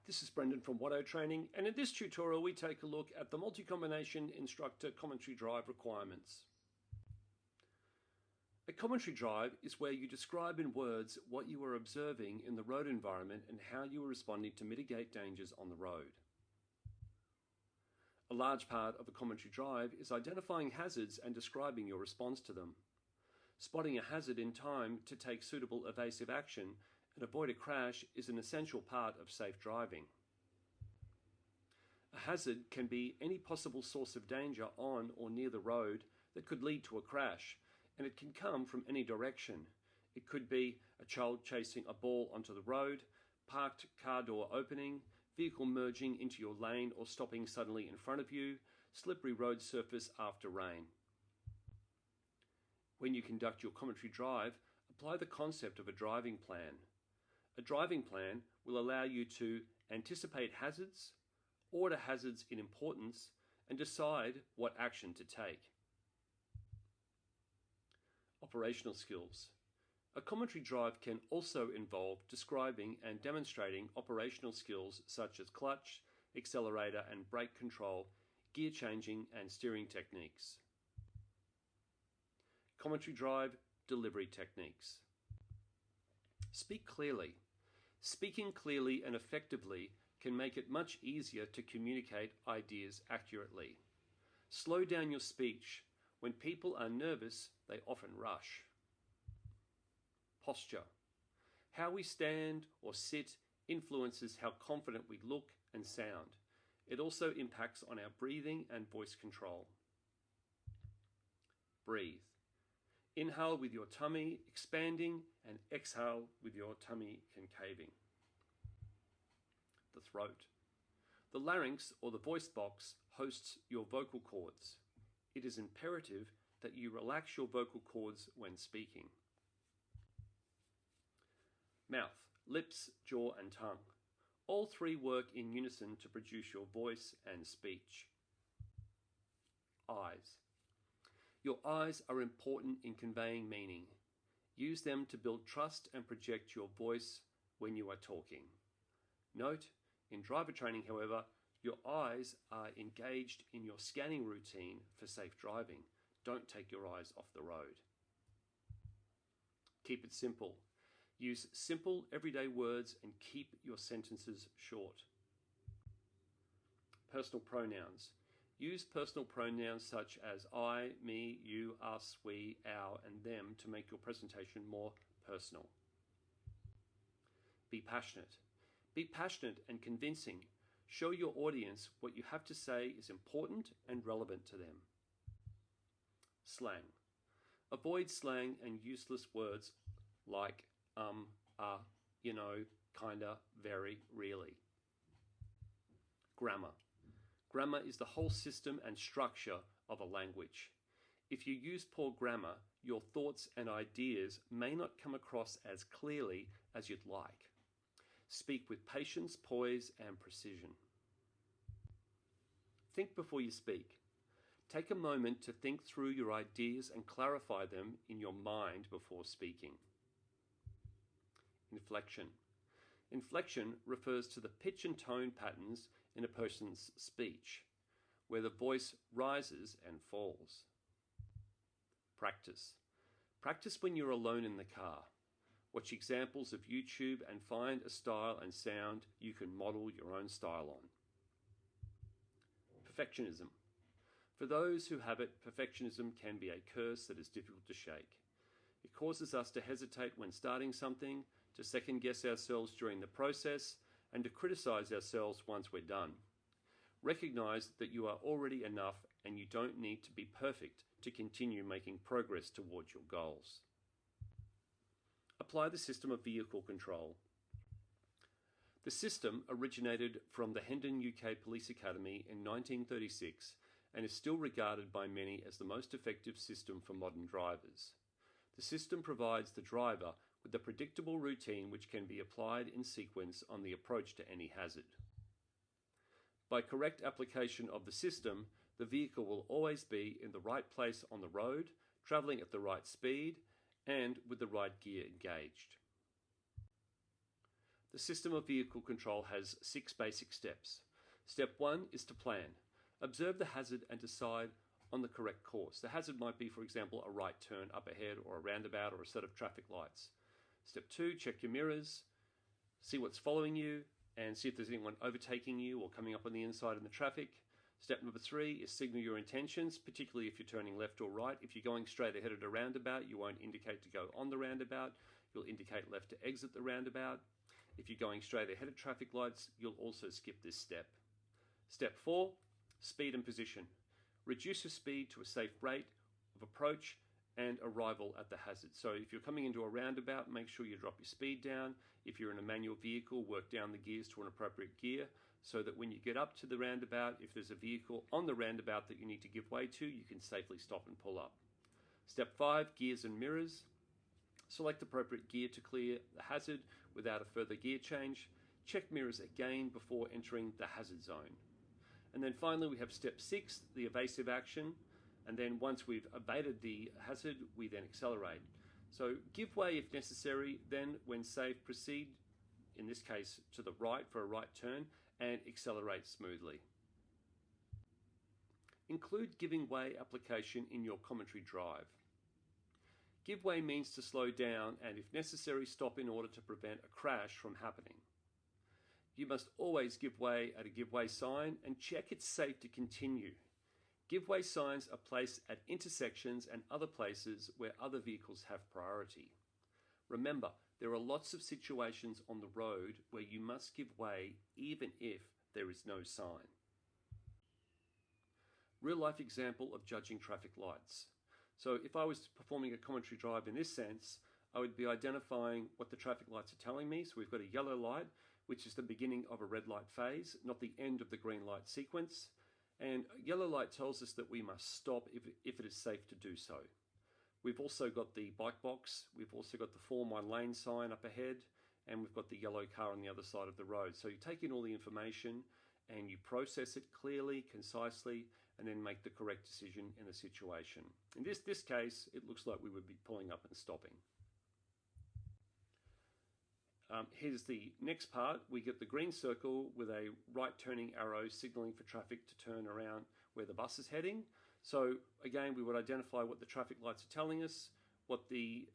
This is Brendan from Watto Training, and in this tutorial we take a look at the multi-combination instructor commentary drive requirements. A commentary drive is where you describe in words what you are observing in the road environment and how you are responding to mitigate dangers on the road. A large part of a commentary drive is identifying hazards and describing your response to them. Spotting a hazard in time to take suitable evasive action and avoid a crash is an essential part of safe driving. A hazard can be any possible source of danger on or near the road that could lead to a crash, and it can come from any direction. It could be a child chasing a ball onto the road, parked car door opening, vehicle merging into your lane or stopping suddenly in front of you, slippery road surface after rain. When you conduct your commentary drive, apply the concept of a driving plan. A driving plan will allow you to anticipate hazards, order hazards in importance, and decide what action to take. Operational skills. A commentary drive can also involve describing and demonstrating operational skills such as clutch, accelerator and brake control, gear changing and steering techniques. Commentary drive delivery techniques. Speak clearly. Speaking clearly and effectively can make it much easier to communicate ideas accurately. Slow down your speech. When people are nervous, they often rush. Posture. How we stand or sit influences how confident we look and sound. It also impacts on our breathing and voice control. Breathe. Inhale with your tummy expanding and exhale with your tummy concaving. The throat. The larynx or the voice box hosts your vocal cords. It is imperative that you relax your vocal cords when speaking. Mouth, lips, jaw and tongue. All three work in unison to produce your voice and speech. Eyes. Your eyes are important in conveying meaning. Use them to build trust and project your voice when you are talking. Note, in driver training, however, your eyes are engaged in your scanning routine for safe driving. Don't take your eyes off the road. Keep it simple. Use simple, everyday words and keep your sentences short. Personal pronouns. Use personal pronouns such as I, me, you, us, we, our, and them to make your presentation more personal. Be passionate. Be passionate and convincing. Show your audience what you have to say is important and relevant to them. Slang. Avoid slang and useless words like you know, kinda, very, really. Grammar. Grammar is the whole system and structure of a language. If you use poor grammar, your thoughts and ideas may not come across as clearly as you'd like. Speak with patience, poise, and precision. Think before you speak. Take a moment to think through your ideas and clarify them in your mind before speaking. Inflection. Inflection refers to the pitch and tone patterns in a person's speech, where the voice rises and falls. Practice. Practice when you're alone in the car. Watch examples of YouTube and find a style and sound you can model your own style on. Perfectionism. For those who have it, perfectionism can be a curse that is difficult to shake. It causes us to hesitate when starting something, to second guess ourselves during the process, and to criticize ourselves once we're done. Recognize that you are already enough and you don't need to be perfect to continue making progress towards your goals. Apply the system of vehicle control. The system originated from the Hendon UK Police Academy in 1936 and is still regarded by many as the most effective system for modern drivers. The system provides the driver with a predictable routine which can be applied in sequence on the approach to any hazard. By correct application of the system, the vehicle will always be in the right place on the road, travelling at the right speed, and with the right gear engaged. The system of vehicle control has 6 basic steps. Step 1 is to plan. Observe the hazard and decide on the correct course. The hazard might be, for example, a right turn up ahead or a roundabout or a set of traffic lights. Step 2, check your mirrors, see what's following you, and see if there's anyone overtaking you or coming up on the inside in the traffic. Step number 3 is signal your intentions, particularly if you're turning left or right. If you're going straight ahead at a roundabout, you won't indicate to go on the roundabout. You'll indicate left to exit the roundabout. If you're going straight ahead at traffic lights, you'll also skip this step. Step 4, speed and position. Reduce your speed to a safe rate of approach and arrival at the hazard. So if you're coming into a roundabout, make sure you drop your speed down. If you're in a manual vehicle, work down the gears to an appropriate gear so that when you get up to the roundabout, if there's a vehicle on the roundabout that you need to give way to, you can safely stop and pull up. Step 5, gears and mirrors. Select appropriate gear to clear the hazard without a further gear change. Check mirrors again before entering the hazard zone. And then finally we have step 6, the evasive action. And then once we've abated the hazard, we then accelerate. So give way if necessary, then when safe, proceed, in this case to the right for a right turn, and accelerate smoothly. Include giving way application in your commentary drive. Give way means to slow down and if necessary stop in order to prevent a crash from happening. You must always give way at a give way sign and check it's safe to continue. Give way signs are placed at intersections and other places where other vehicles have priority. Remember, there are lots of situations on the road where you must give way even if there is no sign. Real life example of judging traffic lights. So if I was performing a commentary drive in this sense, I would be identifying what the traffic lights are telling me. So we've got a yellow light, which is the beginning of a red light phase, not the end of the green light sequence. And yellow light tells us that we must stop if it is safe to do so. We've also got the bike box, we've also got the form 1 lane sign up ahead, and we've got the yellow car on the other side of the road. So you take in all the information and you process it clearly, concisely, and then make the correct decision in the situation. In this case, it looks like we would be pulling up and stopping. Here's the next part. We get the green circle with a right turning arrow signaling for traffic to turn around where the bus is heading. So again, we would identify what the traffic lights are telling us, what the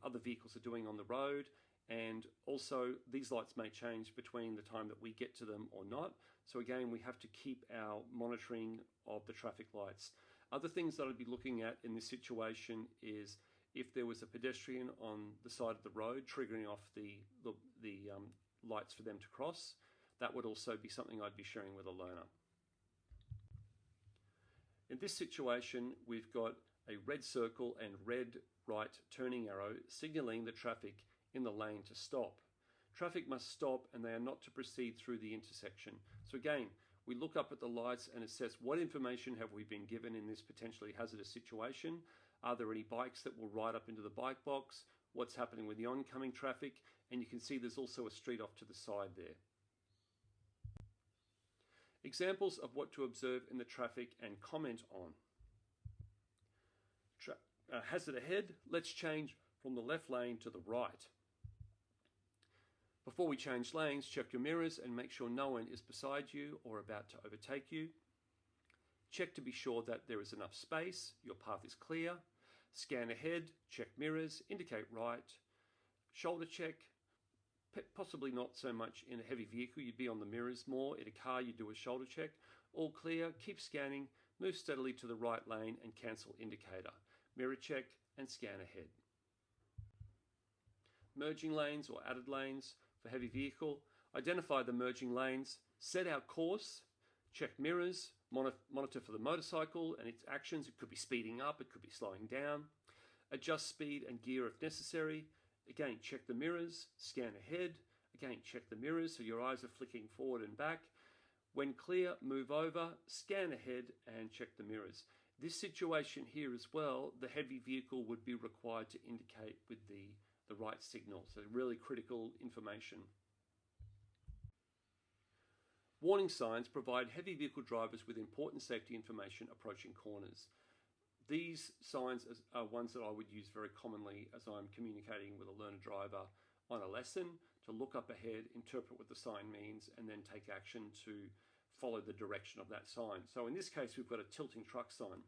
other vehicles are doing on the road, and also these lights may change between the time that we get to them or not. So again, we have to keep our monitoring of the traffic lights. Other things that I'd be looking at in this situation is if there was a pedestrian on the side of the road triggering off the lights for them to cross. That would also be something I'd be sharing with a learner. In this situation, we've got a red circle and red right turning arrow signaling the traffic in the lane to stop. Traffic must stop and they are not to proceed through the intersection. So again, we look up at the lights and assess what information have we been given in this potentially hazardous situation. Are there any bikes that will ride up into the bike box? What's happening with the oncoming traffic? And you can see there's also a street off to the side there. Examples of what to observe in the traffic and comment on. Hazard ahead, let's change from the left lane to the right. Before we change lanes, check your mirrors and make sure no one is beside you or about to overtake you. Check to be sure that there is enough space, your path is clear. Scan ahead, check mirrors, indicate right. Shoulder check, possibly not so much in a heavy vehicle, you'd be on the mirrors more. In a car, you do a shoulder check. All clear, keep scanning, move steadily to the right lane and cancel indicator. Mirror check and scan ahead. Merging lanes or added lanes for heavy vehicle. Identify the merging lanes, set our course, check mirrors, monitor for the motorcycle and its actions. It could be speeding up, it could be slowing down. Adjust speed and gear if necessary. Again, check the mirrors, scan ahead. Again, check the mirrors so your eyes are flicking forward and back. When clear, move over, scan ahead and check the mirrors. This situation here as well, the heavy vehicle would be required to indicate with the right signal. So really critical information. Warning signs provide heavy vehicle drivers with important safety information approaching corners. These signs are ones that I would use very commonly as I'm communicating with a learner driver on a lesson to look up ahead, interpret what the sign means, and then take action to follow the direction of that sign. So in this case, we've got a tilting truck sign.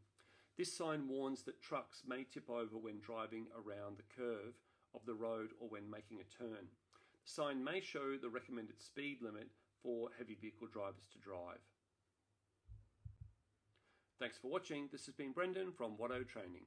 This sign warns that trucks may tip over when driving around the curve of the road or when making a turn. The sign may show the recommended speed limit for heavy vehicle drivers to drive. Thanks for watching. This has been Brendan from Watto Training.